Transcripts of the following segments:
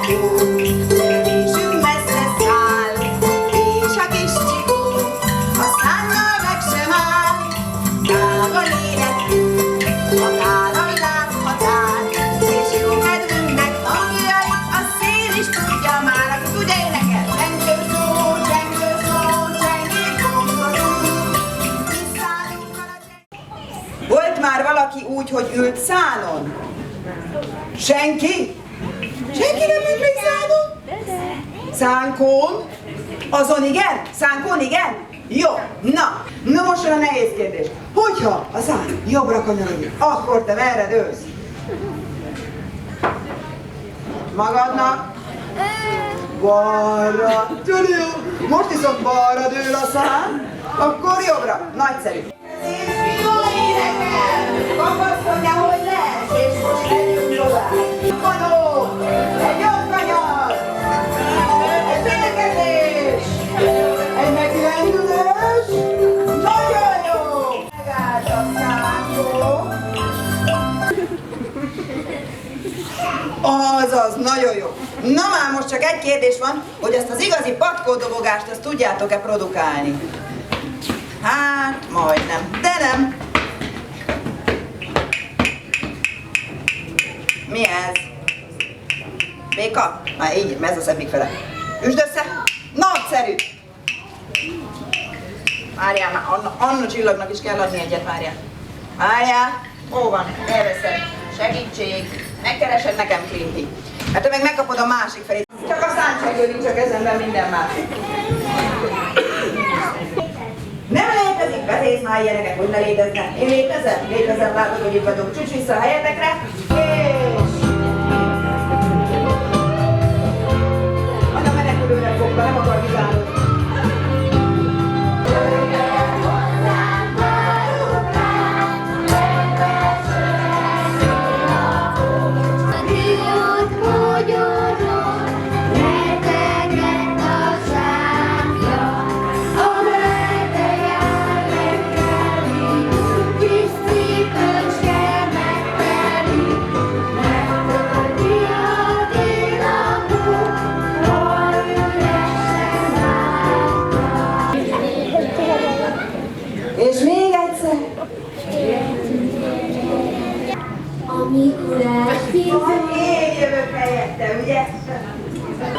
Lépésünk messze száll, és a kis csikó a szánnal meg sem áll. Távol életünk, akár a világ határ, és jó kedvünknek hangjait a szél is tudja már, aki tudja énekel. Csengő szó, csengék gombolunk, kiszállunk a csengő. Volt már valaki úgy, hogy ült szánon? Senki? Senki nem ült még szánon? Szánkón? Azon igen? Szánkón igen? Jó, na most jön a nehéz kérdés. Hogyha a szán jobbra kanyarodik, akkor te merre dőlsz? Magadnak? Balra. Tudod jó? Most viszont balra dől a szán, akkor jobbra. Nagyszerű. Jó énekel! Kapaszkodj, ahogy lesz, és most megyünk tovább. Kanó! Egy jobb kanyar! Egy fékezés! Egy megrendülés! Nagyon jó! Megállt a szánkó! Azaz, nagyon jó! Na már most csak egy kérdés van, hogy ezt az igazi patkódobogást, azt tudjátok-e produkálni? Hát, majdnem, de nem. Mi ez? Béka? Már így, ez a szebbik fele. Üsd össze! Nagyszerű! Várjál már, Anna Csillagnak is kell adni egyet, várjál. Várjál! Ó van, elveszed. Segítség! Megkeresed nekem, Klinti. Hát te meg megkapod a másik felét. Csak a száncsegő nincs a kezemben, minden más. Nem létezik, vetész már ilyeneket, hogy ne léteznek. Én létezem? Létezem, látod, hogy itt vagyok. Csücs vissza a helyetekre, és... Majd a menekülőre fogva, nem akar vizálni. És még egyszer. Amikor elfizet. Majd én jövök helyette, ugye?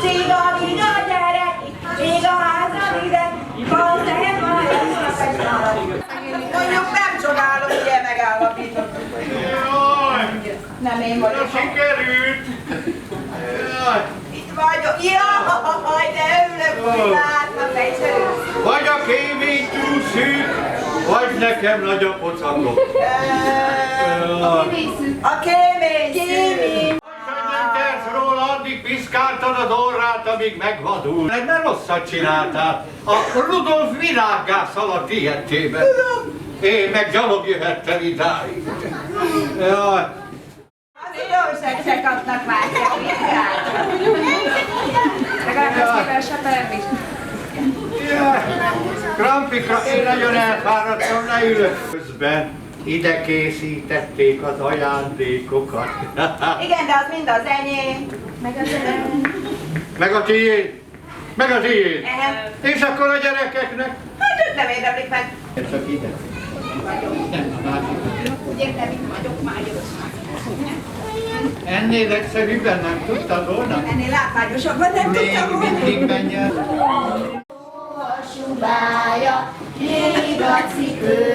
Csiga-viga gyerek, csiga házam ide, ha nem van ezt egy nálad. Mondjuk nem csodálom, ugye megállapított. Nem én vagyok. Sikerült! Itt vagyok. Jaj, de örülök, hogy látnak egyszerű. Vagy a kémény túl szűk, vagy nekem nagy a pocakok. A kémény szűk. Hogy nem tehetsz róla, addig piszkáltad az orrát, amíg megvadul. Mert rosszat csináltál. A Rudolf világgá szaladt ilyettében. Én meg gyalog jöhettem idáig. Jaj. Az idósek se kapnak már csak vizsgát. Legalább ezt mivel se permis. Krampika, én nagyon elfáradtam, ne ülök. Közben ide készítették az ajándékokat. Igen, de az mind az enyém. Meg az enyém. Meg a tiéd. Meg a tiéd. Ehem. És akkor a gyerekeknek? Hát ők nem érdemlik meg. Csak ide. Nem, a másik. Úgy értem, itt vagyok már jó. Ennél egyszerűbben nem tudtad volna? Ennél látványosabban nem tudtam volna. Még mindig menjen. Subája, ég a cipő.